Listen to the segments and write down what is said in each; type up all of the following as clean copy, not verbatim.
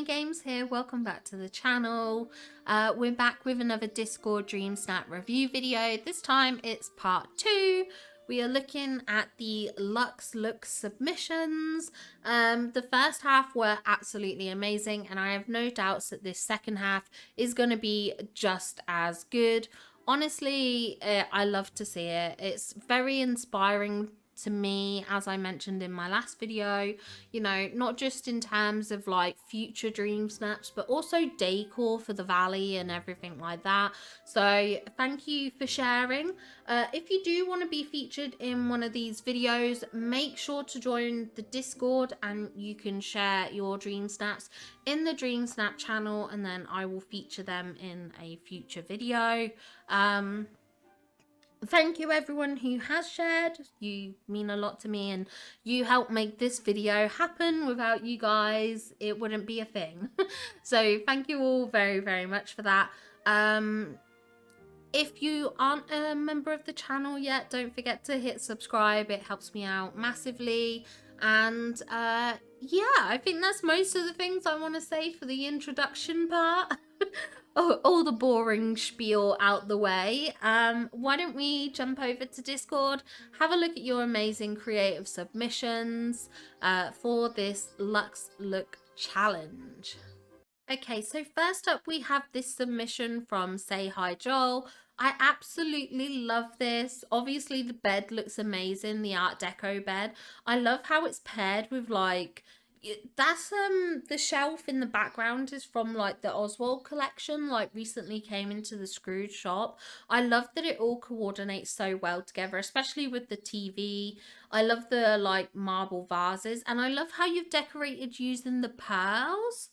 Sunny Games here. Welcome back to the channel. We're back with another Discord Dreamsnap review video. This time it's part 2. We are looking at the Luxe submissions. The first half were absolutely amazing, and I have no doubts that this second half is going to be just as good. Honestly, I love to see it. It's very inspiring to me, as I mentioned in my last video, you know, not just in terms of like future dream snaps, but also decor for the valley and everything like that. So thank you for sharing. If you do want to be featured in one of these videos, make sure to join the Discord and you can share your dream snaps in the Dreamsnap channel, and then I will feature them in a future video. Thank you everyone who has shared. You mean a lot to me, and you help make this video happen. Without you guys, it wouldn't be a thing. So thank you all very much for that. If you aren't a member of the channel yet, don't forget to hit subscribe. It helps me out massively. And yeah, I think that's most of the things I want to say for the introduction part. Oh, all the boring spiel out the way. Why don't we jump over to Discord, have a look at your amazing creative submissions for this Luxe Look challenge. Okay, so first up we have this submission from Say Hi Joel. I absolutely love this. Obviously the bed looks amazing, the Art Deco bed. I love how it's paired with like, that's the shelf in the background is from like the Oswald collection, like recently came into the Scrooge shop. I love that it all coordinates so well together, especially with the TV. I love the like marble vases, and I love how you've decorated using the pearls.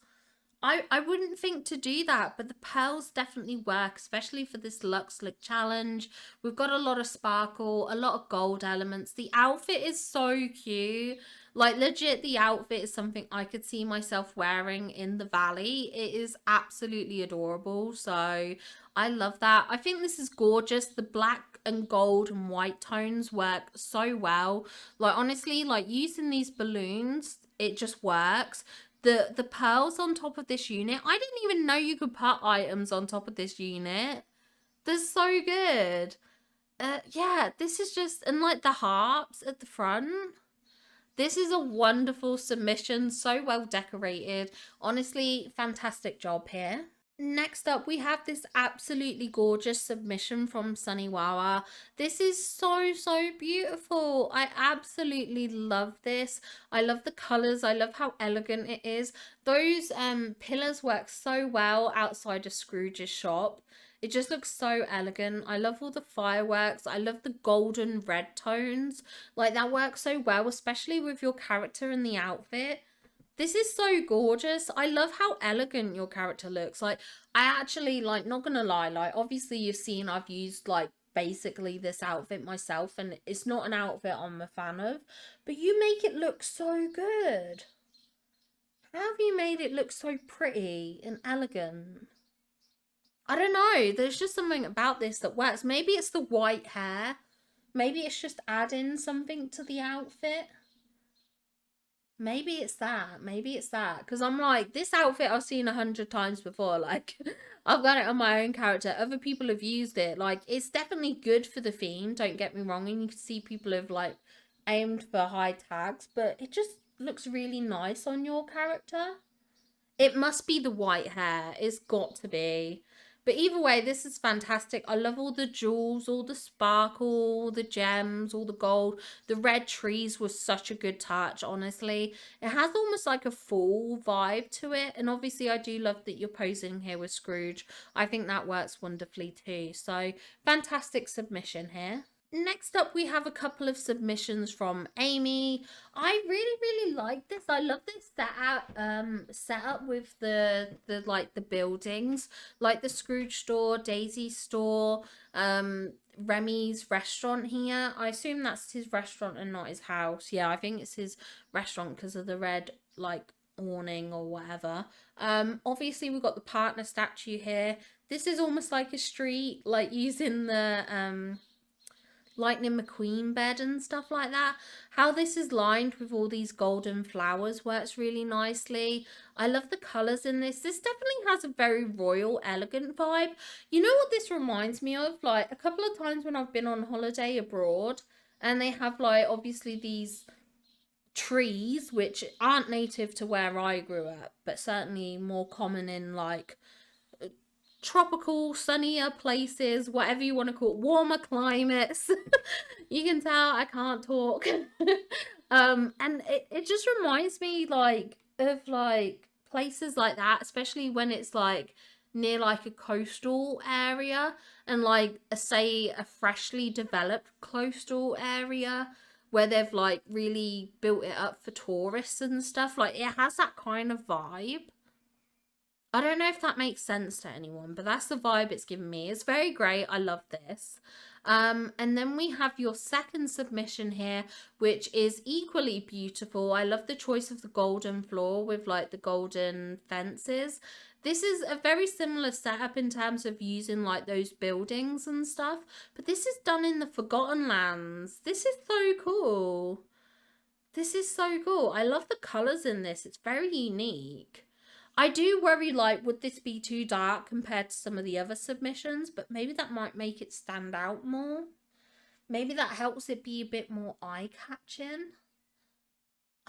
I wouldn't think to do that, but the pearls definitely work, especially for this Luxe Look challenge. We've got a lot of sparkle, a lot of gold elements. The outfit is so cute. Like legit, the outfit is something I could see myself wearing in the valley. It is absolutely adorable. So I love that. I think this is gorgeous. The black and gold and white tones work so well. Like honestly, like using these balloons, it just works. The pearls on top of this unit, I didn't even know you could put items on top of this unit. They're so good. Yeah, this is just, and like the harps at the front. This is a wonderful submission, so well decorated. Honestly, fantastic job here. Next up, we have this absolutely gorgeous submission from Sunny Wawa. This is so beautiful. I absolutely love this. I love the colors. I love how elegant it is. Those pillars work so well outside of Scrooge's shop. It just looks so elegant. I love all the fireworks. I love the golden red tones. Like that works so well, especially with your character and the outfit. This is so gorgeous. I love how elegant your character looks. Like, I actually, like, not gonna lie, like, obviously you've seen I've used, like, basically this outfit myself, and it's not an outfit I'm a fan of, but you make it look so good. How have you made it look so pretty and elegant? I don't know. There's just something about this that works. Maybe it's the white hair. Maybe it's just adding something to the outfit. Maybe it's that. Maybe it's that. Because I'm like, this outfit I've seen 100 times before. Like, I've got it on my own character. Other people have used it. Like, it's definitely good for the theme. Don't get me wrong. And you can see people have, like, aimed for high tags. But it just looks really nice on your character. It must be the white hair. It's got to be. But either way, this is fantastic. I love all the jewels, all the sparkle, all the gems, all the gold. The red trees was such a good touch, honestly. It has almost like a fall vibe to it. And obviously, I do love that you're posing here with Scrooge. I think that works wonderfully too. So, fantastic submission here. Next up, we have a couple of submissions from Amy. I really like this. I love this setup with the like the buildings, like the Scrooge store, Daisy's store, Remy's restaurant here. I assume that's his restaurant and not his house. Yeah, I think it's his restaurant because of the red like awning or whatever. Obviously we've got the partner statue here. This is almost like a street, like using the Lightning McQueen bed and stuff like that. How this is lined with all these golden flowers works really nicely. I love the colours in this. This definitely has a very royal, elegant vibe. You know what this reminds me of? Like a couple of times when I've been on holiday abroad and they have like obviously these trees which aren't native to where I grew up, but certainly more common in like tropical, sunnier places, whatever you want to call it, warmer climates. You can tell I can't talk. And it just reminds me like of like places like that, especially when it's like near like a coastal area and like say a freshly developed coastal area where they've like really built it up for tourists and stuff. Like it has that kind of vibe. I don't know if that makes sense to anyone, but that's the vibe it's giving me. It's very great. I love this. And then we have your second submission here, which is equally beautiful. I love the choice of the golden floor with like the golden fences. This is a very similar setup in terms of using like those buildings and stuff, but this is done in the Forgotten Lands. This is so cool. This is so cool. I love the colors in this. It's very unique. I do worry, like, would this be too dark compared to some of the other submissions? But maybe that might make it stand out more. Maybe that helps it be a bit more eye-catching.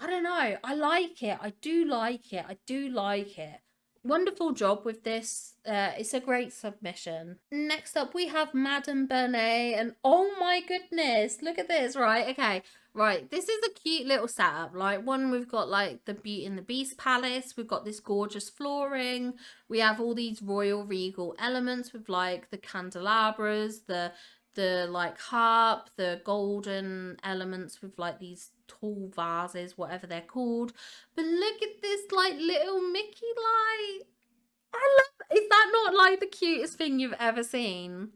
I don't know. I like it. I do like it. I do like it. Wonderful job with this. It's a great submission. Next up, we have Madame Bernet. And oh my goodness, look at this. Right, okay. Right, this is a cute little setup. Like one, we've got like the Beauty and the Beast palace. We've got this gorgeous flooring. We have all these royal regal elements with like the candelabras, the like harp, the golden elements with like these tall vases, whatever they're called. But look at this like little Mickey light. I love, is that not like the cutest thing you've ever seen?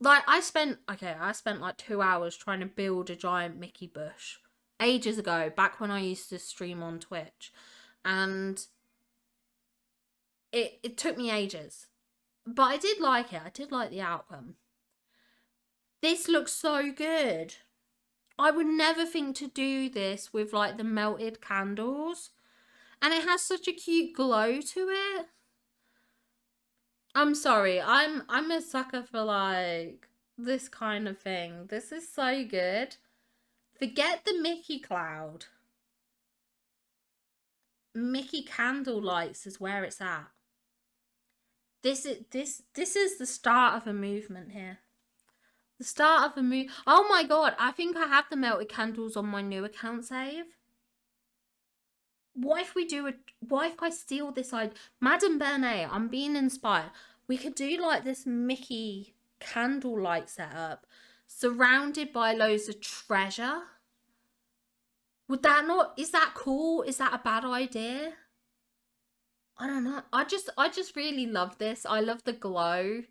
Like I spent like 2 hours trying to build a giant Mickey bush ages ago, back when I used to stream on Twitch, and it took me ages, but I did like it. I did like the outcome. This looks so good. I would never think to do this with like the melted candles, and it has such a cute glow to it. I'm sorry, I'm a sucker for like this kind of thing. This is so good. Forget the Mickey cloud. Mickey candle lights is where it's at. This is the start of a movement here. The start of a move. Oh my god, I think I have the melted candles on my new account save. What if we do a, what if I steal this idea? Madame Bernet, I'm being inspired. We could do like this Mickey candlelight setup surrounded by loads of treasure. Would that not, is that cool? Is that a bad idea? I don't know. I just really love this. I love the glow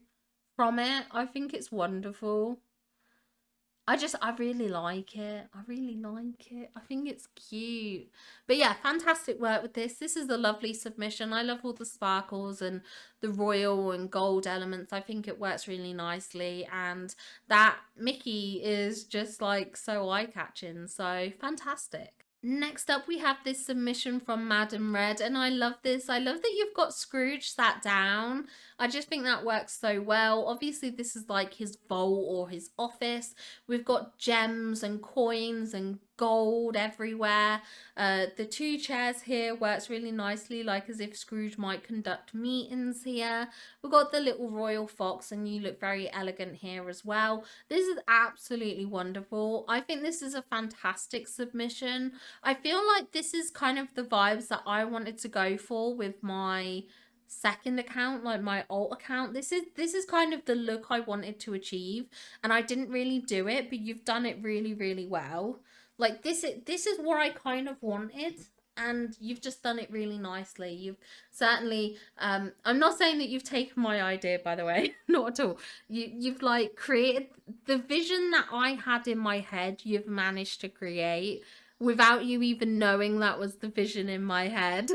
from it. I think it's wonderful. I really like it. I really like it. I think it's cute. But yeah, fantastic work with this. This is a lovely submission. I love all the sparkles and the royal and gold elements. I think it works really nicely. And that Mickey is just like so eye-catching. So fantastic. Next up, we have this submission from Madam Red, and I love this. I love that you've got Scrooge sat down. I just think that works so well. Obviously, this is like his vault or his office. We've got gems and coins and gold everywhere. The two chairs here works really nicely, like as if Scrooge might conduct meetings here. We've got the little royal fox, and you look very elegant here as well. This is absolutely wonderful. I think this is a fantastic submission. I feel like this is kind of the vibes that I wanted to go for with my second account, like my alt account. This is kind of the look I wanted to achieve, and I didn't really do it, but you've done it really, really well. Like this is what I kind of wanted, and you've just done it really nicely. You've certainly I'm not saying that you've taken my idea, by the way, not at all. You've like created the vision that I had in my head. You've managed to create, without you even knowing that was the vision in my head.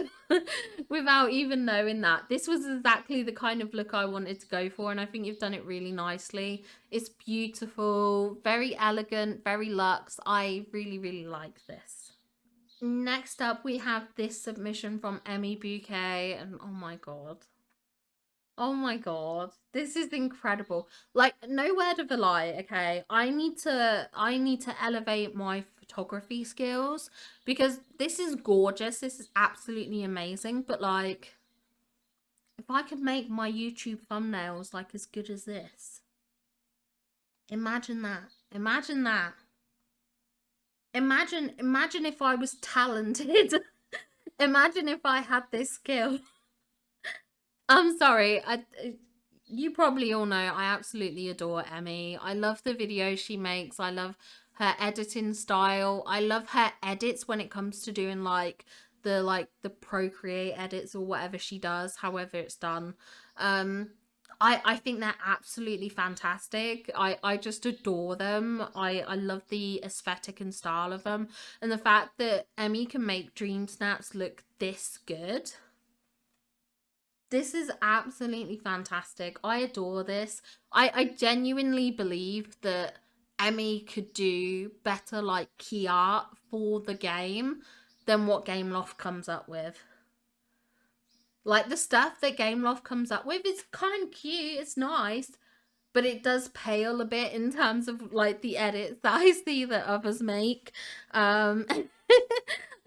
Without even knowing that. This was exactly the kind of look I wanted to go for, and I think you've done it really nicely. It's beautiful, very elegant, very luxe. I really, really like this. Next up, we have this submission from Emmy Bouquet, and oh my god. Oh my god, this is incredible. Like, no word of a lie, okay? I need to elevate my photography skills because this is gorgeous. This is absolutely amazing, but like if I could make my YouTube thumbnails like as good as this. Imagine that. Imagine that. Imagine if I was talented. Imagine if I had this skill. I'm sorry. You probably all know I absolutely adore Emmy. I love the videos she makes. I love her editing style. I love her edits when it comes to doing the Procreate edits or whatever she does, however it's done. I think they're absolutely fantastic. I just adore them. I love the aesthetic and style of them. And the fact that Emmy can make dream snaps look this good. This is absolutely fantastic. I adore this. I genuinely believe that Emmy could do better like key art for the game than what Gameloft comes up with. Like the stuff that Gameloft comes up with is kind of cute, it's nice, but it does pale a bit in terms of like the edits that I see that others make.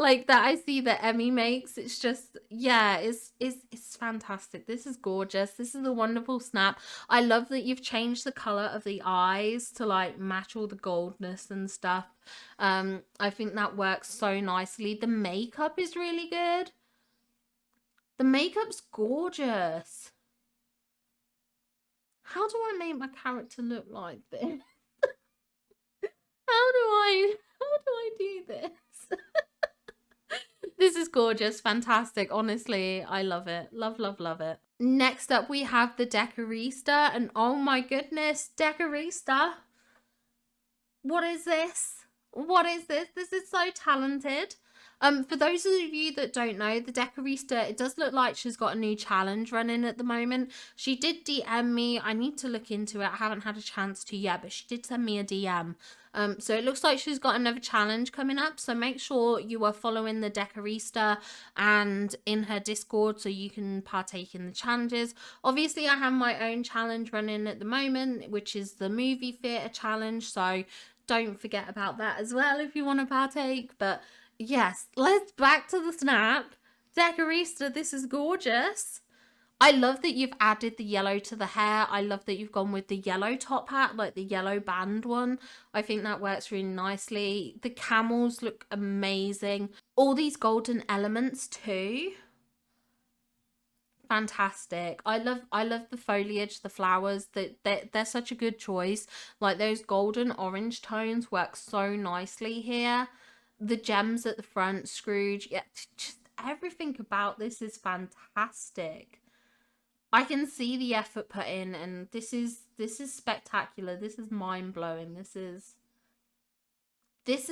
Like that I see that Emmy makes. It's just, yeah, it's fantastic. This is gorgeous. This is a wonderful snap. I love that you've changed the color of the eyes to like match all the goldness and stuff. I think that works so nicely. The makeup is really good. The makeup's gorgeous. How do I make my character look like this? How do I do this? This is gorgeous, fantastic. Honestly, I love it. Love, love, love it. Next up, we have the Decorista, and oh my goodness, Decorista. What is this? What is this? This is so talented. For those of you that don't know, the Decorista, it does look like she's got a new challenge running at the moment. She did DM me. I need to look into it. I haven't had a chance to yet, but she did send me a DM. So it looks like she's got another challenge coming up. So make sure you are following the Decorista and in her Discord so you can partake in the challenges. Obviously, I have my own challenge running at the moment, which is the movie theatre challenge. So don't forget about that as well if you want to partake. But yes, let's back to the snap. Decorista, this is gorgeous. I love that you've added the yellow to the hair. I love that you've gone with the yellow top hat, like the yellow band one. I think that works really nicely. The camels look amazing. All these golden elements too. Fantastic. I love the foliage, the flowers. They're such a good choice. Like those golden orange tones work so nicely here. The gems at the front, Scrooge. Yeah, just everything about this is fantastic. I can see the effort put in, and this is spectacular. This is mind-blowing. This is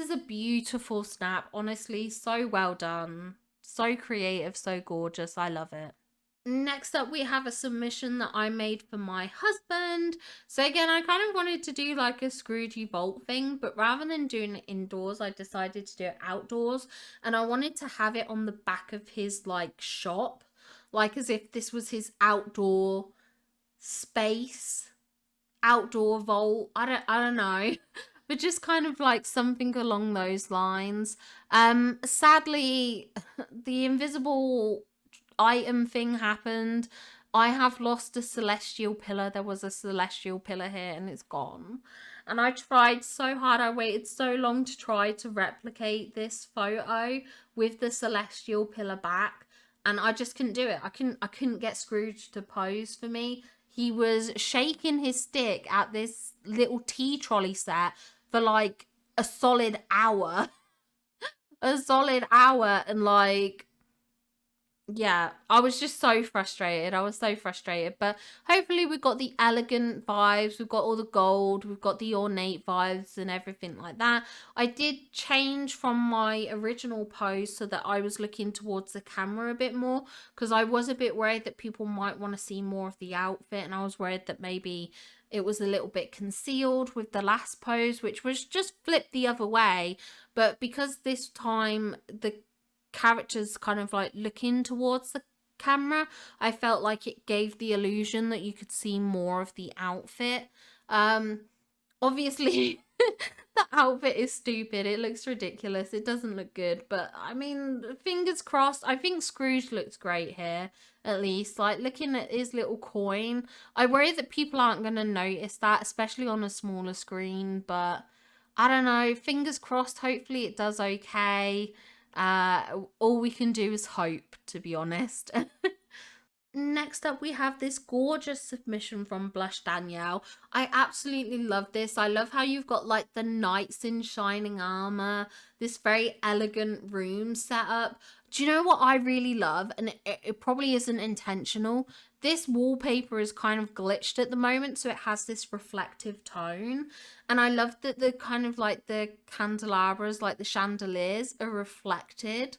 a beautiful snap. Honestly, so well done. So creative, so gorgeous. I love it. Next up, we have a submission that I made for my husband. So again, I kind of wanted to do like a Scroogey vault thing, but rather than doing it indoors, I decided to do it outdoors. And I wanted to have it on the back of his like shop, like as if this was his outdoor space, outdoor vault. I don't know. But just kind of like something along those lines. Sadly, the invisible item thing happened. I have lost a celestial pillar. There was a celestial pillar here and it's gone. And I tried so hard. I waited so long to try to replicate this photo with the celestial pillar back. And I just couldn't do it. I couldn't get Scrooge to pose for me. He was shaking his stick at this little tea trolley set for like a solid hour. A solid hour, and like Yeah, I was just so frustrated. I was so frustrated. But hopefully we got the elegant vibes. We've got all the gold. We've got the ornate vibes and everything like that. I did change from my original pose so that I was looking towards the camera a bit more, because I was a bit worried that people might want to see more of the outfit, and I was worried that maybe it was a little bit concealed with the last pose, which was just flipped the other way. But because this time the characters kind of like looking towards the camera, I felt like it gave the illusion that you could see more of the outfit. Um, Obviously, the outfit is stupid. It looks ridiculous. It doesn't look good, but I mean, fingers crossed. I think Scrooge looks great here, at least. Like, looking at his little coin, I worry that people aren't going to notice that, especially on a smaller screen, but I don't know. Fingers crossed. Hopefully, it does okay. All we can do is hope, to be honest. Next up, we have this gorgeous submission from Blush Danielle. I absolutely love this. I love how you've got like the knights in shining armor, this very elegant room setup. Do you know what I really love? And it probably isn't intentional. This wallpaper is kind of glitched at the moment, so it has this reflective tone. And I love that the kind of like the candelabras, like the chandeliers, are reflected.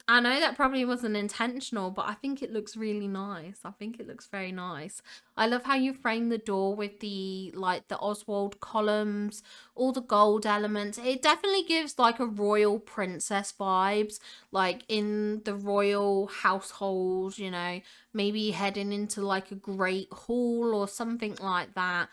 I know that probably wasn't intentional, but I think it looks really nice. I think it looks very nice. I love how you frame the door with the like the Oswald columns, all the gold elements. It definitely gives like a royal princess vibes, like in the royal household, you know, maybe heading into like a great hall or something like that.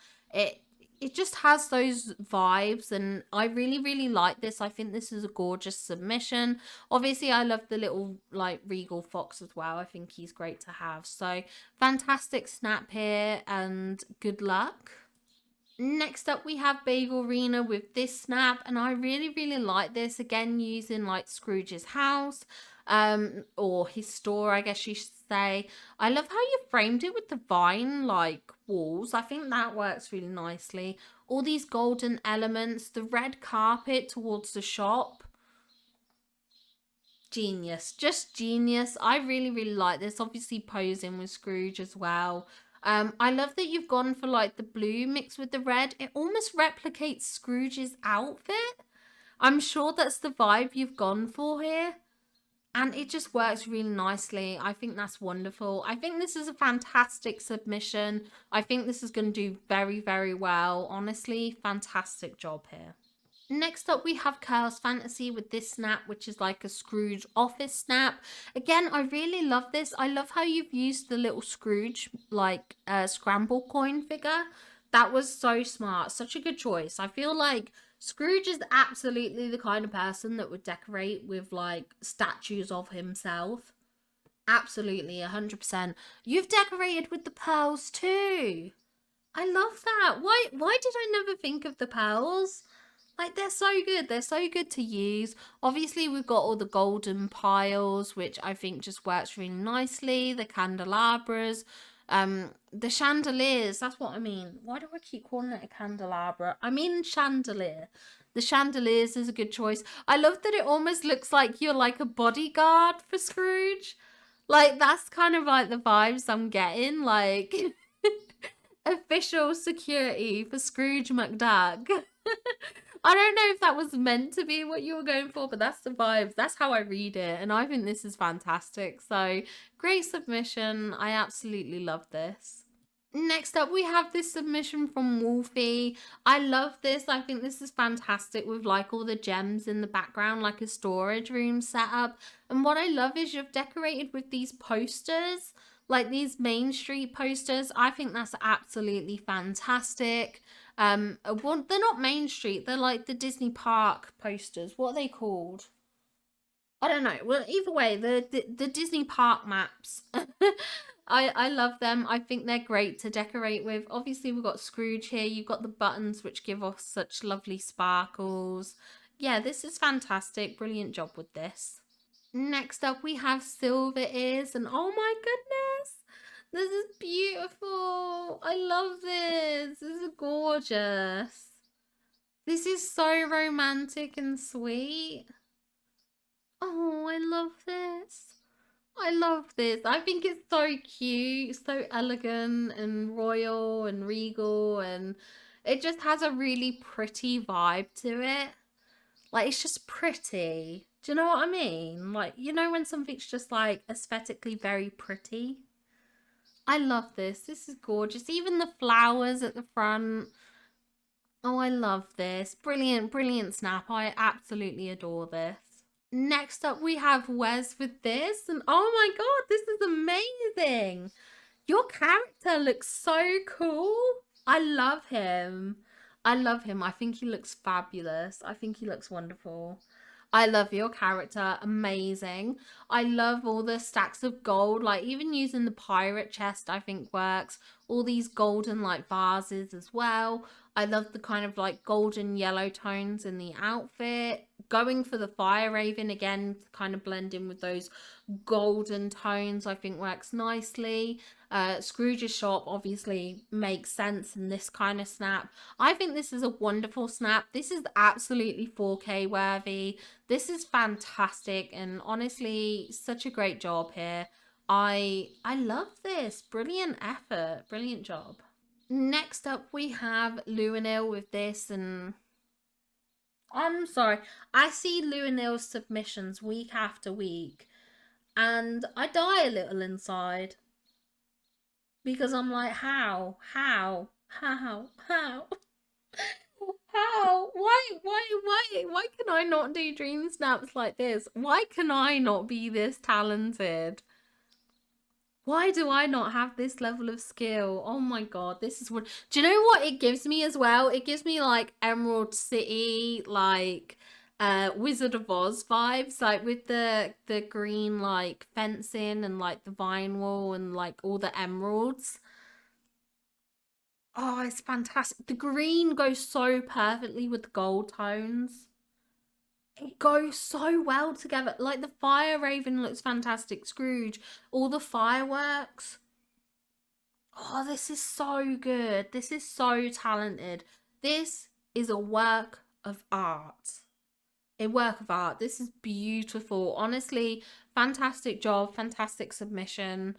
It just has those vibes, and I really like this. I think this is a gorgeous submission. Obviously, I love the little like regal fox as well. I think he's great to have. So fantastic snap here, and good luck. Next up, we have Bagel Rena with this snap, and I really like this. Again, using like Scrooge's house, or his store, I guess you should say. I love how you framed it with the vine like walls. I think that works really nicely. All these golden elements, the red carpet towards the shop. Genius, just genius. I really like this. Obviously posing with Scrooge as well. I love that you've gone for like the blue mixed with the red. It almost replicates Scrooge's outfit. I'm sure that's the vibe you've gone for here, and it just works really nicely. I think that's wonderful. I think this is a fantastic submission. I think this is going to do very well. Honestly, fantastic job here. Next up, we have Chaos Fantasy with this snap, which is like a Scrooge office snap. Again, I really love this. I love how you've used the little Scrooge, like scramble coin figure. That was so smart. Such a good choice. I feel like Scrooge is absolutely the kind of person that would decorate with like statues of himself. Absolutely, 100%. You've decorated with the pearls too. I love that. Why did I never think of the pearls? Like, they're so good. They're so good to use. Obviously, we've got all the golden piles, which I think just works really nicely. The candelabras, the chandeliers. That's what I mean. Why do I keep calling it a candelabra? I mean chandelier. The chandeliers is a good choice. I love that it almost looks like you're like a bodyguard for Scrooge. Like, that's kind of like the vibes I'm getting. Like, official security for Scrooge McDuck. I don't know if that was meant to be what you were going for, but that's the vibes. That's how I read it. And I think this is fantastic. So great submission. I absolutely love this. Next up, we have this submission from Wolfie. I love this. I think this is fantastic with like all the gems in the background, like a storage room setup. And what I love is you've decorated with these posters, like these Main Street posters. I think that's absolutely fantastic. Well, they're not Main Street. They're like the Disney Park posters. What are they called? I don't know. Well, either way, the Disney Park maps. I love them. I think they're great to decorate with. Obviously, we've got Scrooge here. You've got the buttons, which give off such lovely sparkles. Yeah, this is fantastic. Brilliant job with this. Next up, we have Silver Ears, and oh my goodness, this is beautiful. I love this. This is gorgeous. This is so romantic and sweet. Oh, I love this. I love this. I think it's so cute, so elegant and royal and regal, and it just has a really pretty vibe to it. Like, it's just pretty. Do you know what I mean? Like, you know, when something's just like aesthetically very pretty? I love this. This is gorgeous. Even the flowers at the front. Oh, I love this. Brilliant, brilliant snap. I absolutely adore this. Next up, we have Wes with this. And oh my god, this is amazing. Your character looks so cool. I love him. I love him. I think he looks fabulous. I think he looks wonderful. I love your character. Amazing. I love all the stacks of gold. Like, even using the pirate chest, I think works. All these golden, like, vases as well. I love the kind of, like, golden yellow tones in the outfit. Going for the fire raven again to kind of blend in with those golden tones, I think works nicely. Scrooge's shop obviously makes sense in this kind of snap. I think this is a wonderful snap. This is absolutely 4K worthy. This is fantastic, and honestly, such a great job here. I love this. Brilliant effort. Brilliant job. Next up, we have Luanil with this, and I'm sorry. I see Luanil's submissions week after week, and I die a little inside because I'm like, how, how? Why can I not do dream snaps like this? Why can I not be this talented? Why do I not have this level of skill? Oh my god, this is what. Do you know what it gives me as well? It gives me like Emerald City, like Wizard of Oz vibes, like with the green like fencing and like the vine wall and like all the emeralds. Oh, it's fantastic. The green goes so perfectly with the gold tones. It goes so well together. Like the fire raven looks fantastic. Scrooge, all the fireworks. Oh, this is so good. This is so talented. This is a work of art. A work of art. This is beautiful. Honestly, fantastic job, fantastic submission.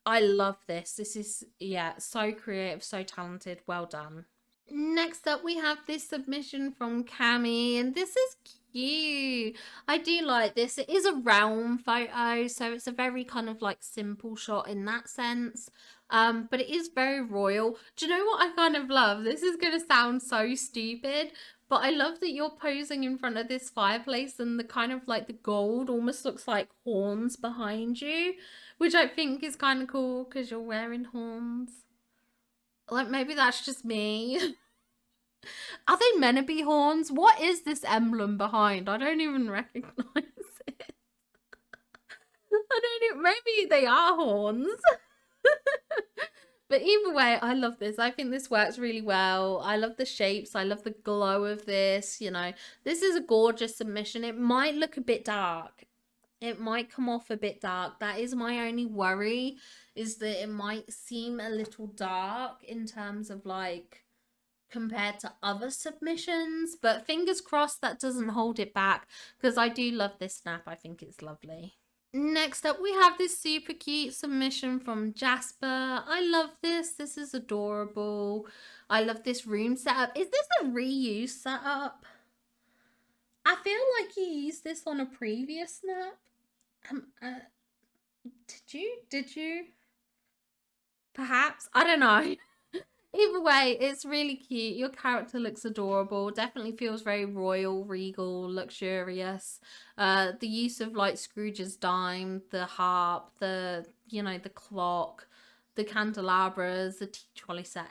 I love this. This is, yeah, so creative, so talented. Well done. Next up, we have this submission from Cami, and this is cute. I do like this. It is a realm photo, so it's a very kind of like simple shot in that sense. But it is very royal. Do you know what I kind of love? This is gonna sound so stupid, but I love that you're posing in front of this fireplace and the kind of like the gold almost looks like horns behind you, which I think is kind of cool because you're wearing horns. Like, maybe that's just me. Are they meant to be horns? What is this emblem behind? I don't even recognize it. I don't even, maybe they are horns. But either way, I love this. I think this works really well. I love the shapes. I love the glow of this. You know, this is a gorgeous submission. It might look a bit dark. It might come off a bit dark. That is my only worry, is that it might seem a little dark in terms of like compared to other submissions, but fingers crossed that doesn't hold it back because I do love this snap. I think it's lovely. Next up, we have this super cute submission from Jasper. I love this. This is adorable. I love this room setup. Is this a reuse setup? I feel like you used this on a previous snap. Did you? Perhaps? I don't know. Either way, it's really cute. Your character looks adorable. Definitely feels very royal, regal, luxurious. The use of like Scrooge's dime, the harp, the the clock, the candelabras, the tea trolley set.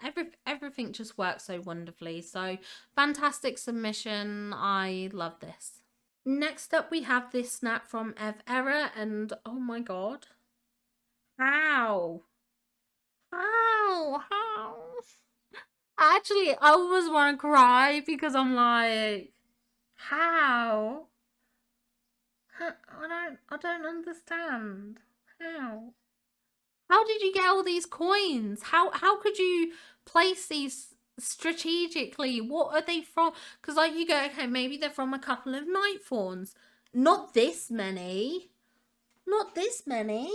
Everything just works so wonderfully. So fantastic submission. I love this. Next up, we have this snap from Ev Error, and oh my god, how? How? Actually, I almost want to cry because I'm like, how? I don't understand. How? How did you get all these coins? How could you place these strategically? What are they from? Because like you go, okay, maybe they're from a couple of night fawns. Not this many. Not this many.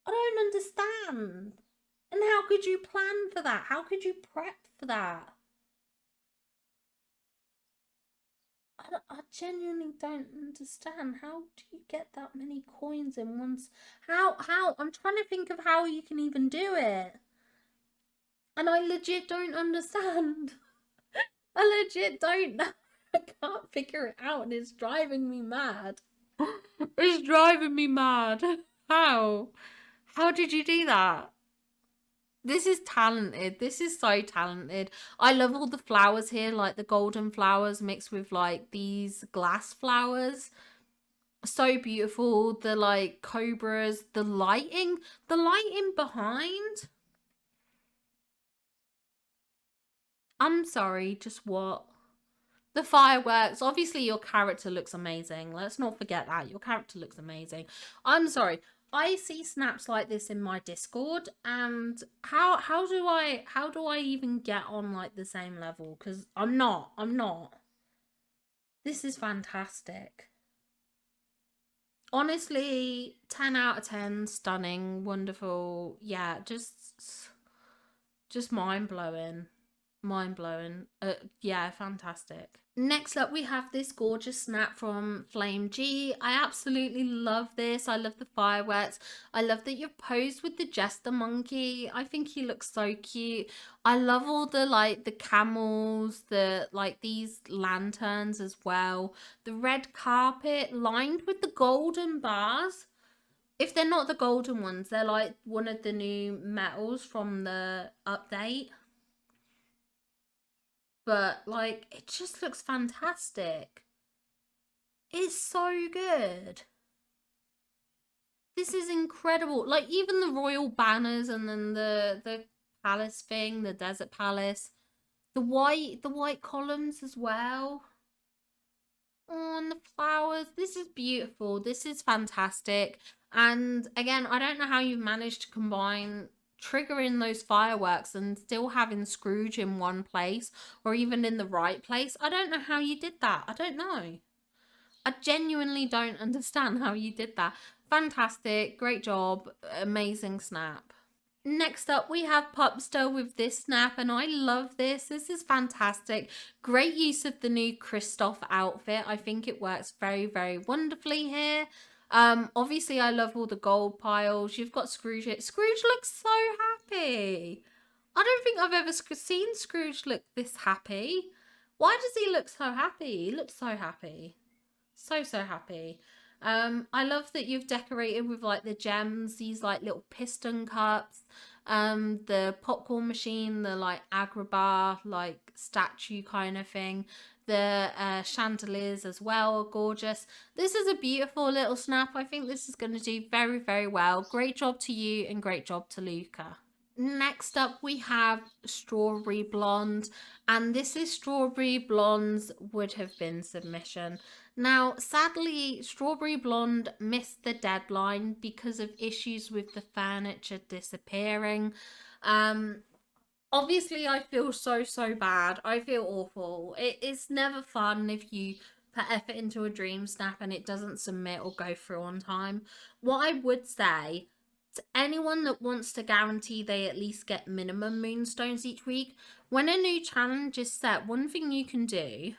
I don't understand. And how could you plan for that? How could you prep for that? I genuinely don't understand. How do you get that many coins in once? How? I'm trying to think of how you can even do it. And I legit don't understand. I legit don't know. I can't figure it out and it's driving me mad. It's driving me mad. How? How did you do that? This is talented. This is so talented. I love all the flowers here, like the golden flowers mixed with like these glass flowers. So beautiful. The like cobras, the lighting behind. I'm sorry, just what? The fireworks. Obviously, your character looks amazing. Let's not forget that. Your character looks amazing. I'm sorry. I see snaps like this in my Discord, and how do I even get on like the same level? Because I'm not. I'm not. This is fantastic. Honestly, 10 out of 10, stunning, wonderful. Yeah, just mind blowing. Mind blowing. Yeah, fantastic. Next up, we have this gorgeous snap from Flame G. I absolutely love this. I love the fireworks. I love that you've posed with the Jester Monkey. I think he looks so cute. I love all the like the camels, the like these lanterns as well. The red carpet lined with the golden bars. If they're not the golden ones, they're like one of the new metals from the update. But like it just looks fantastic. It's so good. This is incredible. Like even the royal banners and then the palace thing, the desert palace, the white columns as well. Oh, and the flowers. This is beautiful. This is fantastic. And again, I don't know how you've managed to combine triggering those fireworks and still having Scrooge in one place or even in the right place. I don't know how you did that. I don't know. I genuinely don't understand how you did that. Fantastic. Great job. Amazing snap. Next up, we have Popstar with this snap, and I love this. This is fantastic. Great use of the new Kristoff outfit. I think it works very, very wonderfully here. Obviously, I love all the gold piles. You've got Scrooge. Scrooge looks so happy. I don't think I've ever seen Scrooge look this happy. Why does he look so happy? He looks so happy. So happy. I love that you've decorated with like the gems, these like little piston cups, the popcorn machine, the like agrabah like statue kind of thing. The chandeliers as well are gorgeous. This is a beautiful little snap. I think this is going to do very, very well. Great job to you and great job to Luca. Next up, we have Strawberry Blonde, and this is Strawberry Blonde's would have been submission. Now, sadly, Strawberry Blonde missed the deadline because of issues with the furniture disappearing. Um, Obviously, I feel so bad. I feel awful. It's never fun if you put effort into a Dreamsnap and it doesn't submit or go through on time. What I would say to anyone that wants to guarantee they at least get minimum moonstones each week, when a new challenge is set, one thing you can do,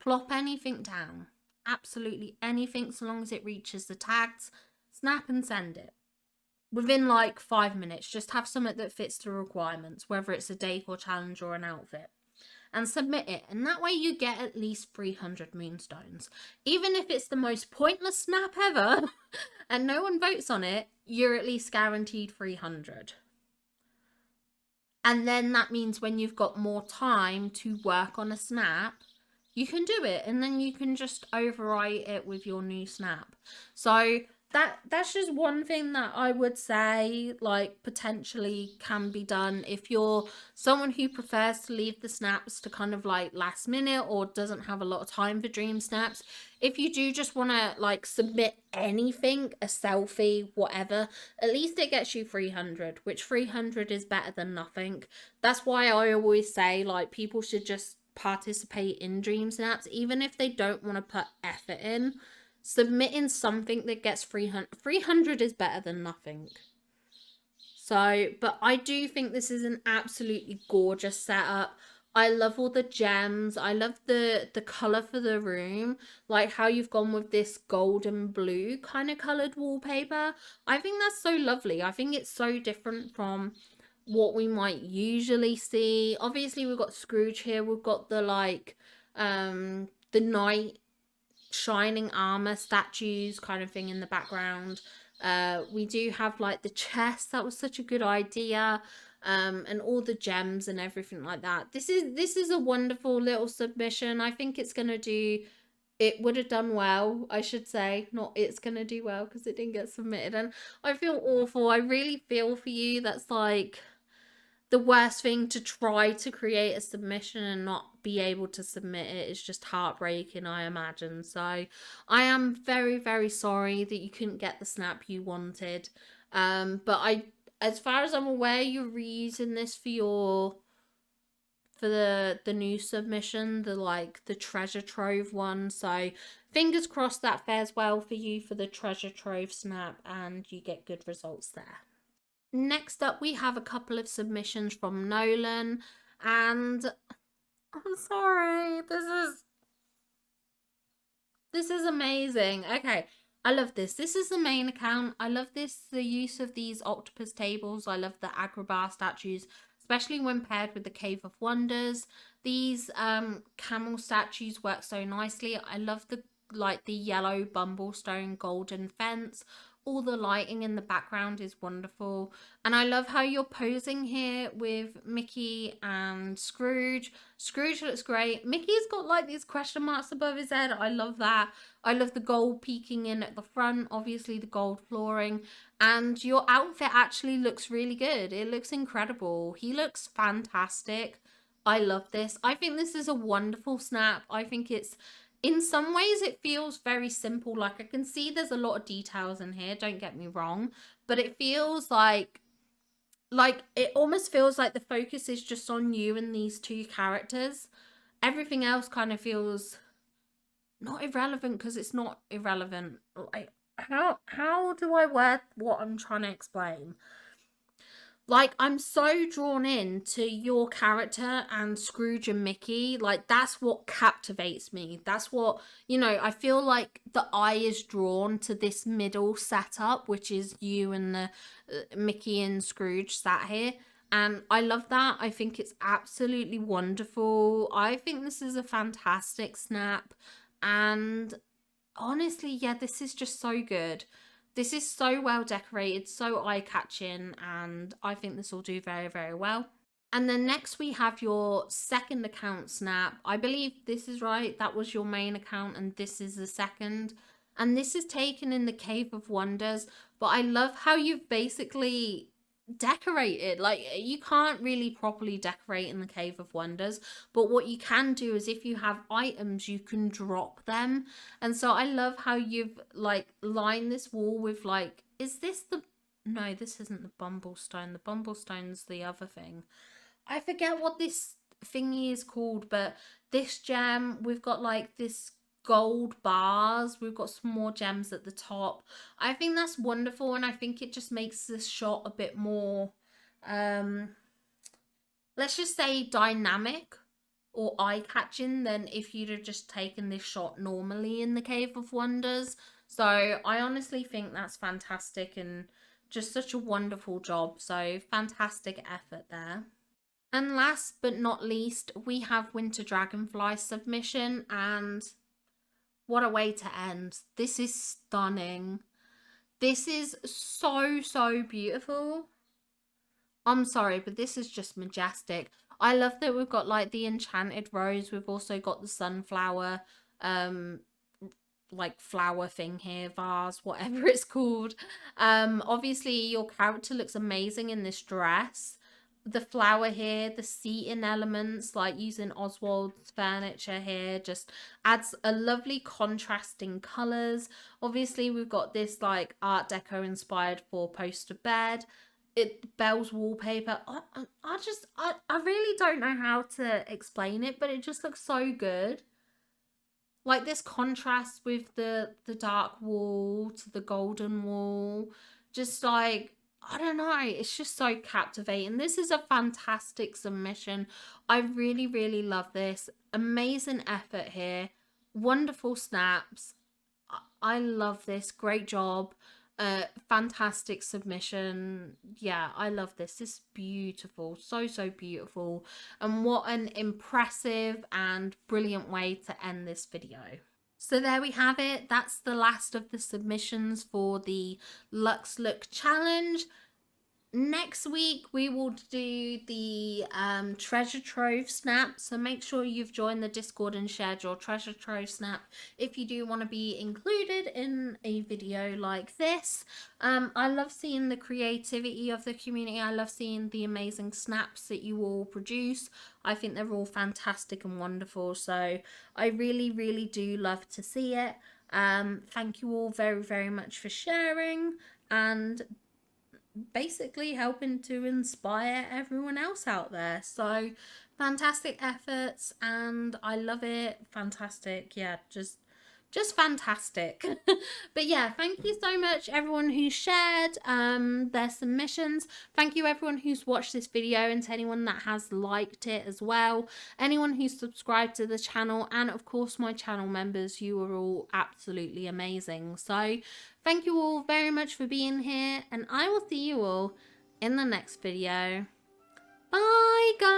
plop anything down. Absolutely anything, so long as it reaches the tags, snap and send it. Within like 5 minutes, just have something that fits the requirements, whether it's a decor challenge or an outfit, and submit it. And that way you get at least 300 moonstones. Even if it's the most pointless snap ever and no one votes on it, you're at least guaranteed 300. And then that means when you've got more time to work on a snap, you can do it, and then you can just overwrite it with your new snap. So that's just one thing that I would say like potentially can be done if you're someone who prefers to leave the snaps to kind of like last minute or doesn't have a lot of time for dream snaps. If you do just want to like submit anything, a selfie, whatever, at least it gets you 300, which 300 is better than nothing. That's why I always say like people should just participate in Dreamsnaps, even if they don't want to put effort in, submitting something that gets 300 is better than nothing. So, but I do think this is an absolutely gorgeous setup. I love all the gems. I love the color for the room, like how you've gone with this golden blue kind of colored wallpaper. I think that's so lovely. I think it's so different from what we might usually see. Obviously, we've got Scrooge here. We've got the like the knight shining armor statues kind of thing in the background. We do have like the chest. That was such a good idea. And all the gems and everything like that. This is a wonderful little submission. I think it's gonna do, it would have done well, I should say. Not it's gonna do well, because it didn't get submitted. And I feel awful. I really feel for you. That's like the worst thing, to try to create a submission and not be able to submit it is just heartbreaking, I imagine. So I am very, very sorry that you couldn't get the snap you wanted. But as far as I'm aware, you're reusing this for your, for the new submission, the treasure trove one. So fingers crossed that fares well for you for the treasure trove snap and you get good results there. Next up, we have a couple of submissions from Nolan, and I'm sorry, this is amazing. Okay, I love this. This is the main account. I love this, the use of these octopus tables. I love the Agrabah statues, especially when paired with the Cave of Wonders. These camel statues work so nicely. I love the yellow bumblestone golden fence. All the lighting in the background is wonderful. And I love how you're posing here with Mickey and Scrooge. Scrooge looks great. Mickey's got like these question marks above his head. I love that. I love the gold peeking in at the front. Obviously the gold flooring. And your outfit actually looks really good. It looks incredible. He looks fantastic. I love this. I think this is a wonderful snap. I think it's, in some ways it feels very simple. Like I can see there's a lot of details in here, don't get me wrong, but it feels like it almost feels like the focus is just on you and these two characters. Everything else kind of feels not irrelevant, because it's not irrelevant. Like how do I word what I'm trying to explain? Like, I'm so drawn in to your character and Scrooge and Mickey. Like, that's what captivates me. That's what, you know, I feel like the eye is drawn to this middle setup, which is you and the Mickey and Scrooge sat here. And I love that. I think it's absolutely wonderful. I think this is a fantastic snap. And honestly, yeah, this is just so good. This is so well decorated, so eye-catching, and I think this will do very, very well. And then next we have your second account snap. I believe this is right. That was your main account and this is the second. And this is taken in the Cave of Wonders. But I love how you've basically decorated. Like, you can't really properly decorate in the Cave of Wonders, but what you can do is, if you have items, you can drop them. And so I love how you've like lined this wall with like, is this the, no, this isn't the bumblestone. The bumblestone's the other thing. I forget what this thingy is called, but this gem, we've got like this gold bars, we've got some more gems at the top. I think that's wonderful, and I think it just makes this shot a bit more let's just say dynamic or eye-catching than if you'd have just taken this shot normally in the Cave of Wonders. So I honestly think that's fantastic and just such a wonderful job. So fantastic effort there. And last but not least, we have Winter Dragonfly submission, and what a way to end. This is stunning. This is so, so beautiful. I'm sorry, but this is just majestic. I love that we've got like the enchanted rose. We've also got the sunflower, like flower thing here, vase, whatever it's called. Obviously your character looks amazing in this dress. The flower here, the seating elements, like using Oswald's furniture here, just adds a lovely contrasting colors. Obviously we've got this like Art Deco inspired four-poster bed. Belle's wallpaper. I really don't know how to explain it, but it just looks so good. Like this contrast with the dark wall to the golden wall, just like, I don't know, it's just so captivating. This is a fantastic submission. I really, really love this. Amazing effort here. Wonderful snaps. I love this. Great job. Fantastic submission. Yeah, I love this. This is beautiful. So, so beautiful. And what an impressive and brilliant way to end this video. So there we have it. That's the last of the submissions for the Luxe Look Challenge. Next week we will do the treasure trove snap, so make sure you've joined the Discord and shared your treasure trove snap if you do want to be included in a video like this. I love seeing the creativity of the community. I love seeing the amazing snaps that you all produce. I think they're all fantastic and wonderful, so I really, really do love to see it. Thank you all very, very much for sharing and basically helping to inspire everyone else out there. So fantastic efforts, and I love it. Fantastic. Yeah, just fantastic. But yeah, thank you so much everyone who shared their submissions. Thank you everyone who's watched this video, and to anyone that has liked it as well, anyone who's subscribed to the channel, and of course my channel members. You are all absolutely amazing. So thank you all very much for being here, and I will see you all in the next video. Bye guys.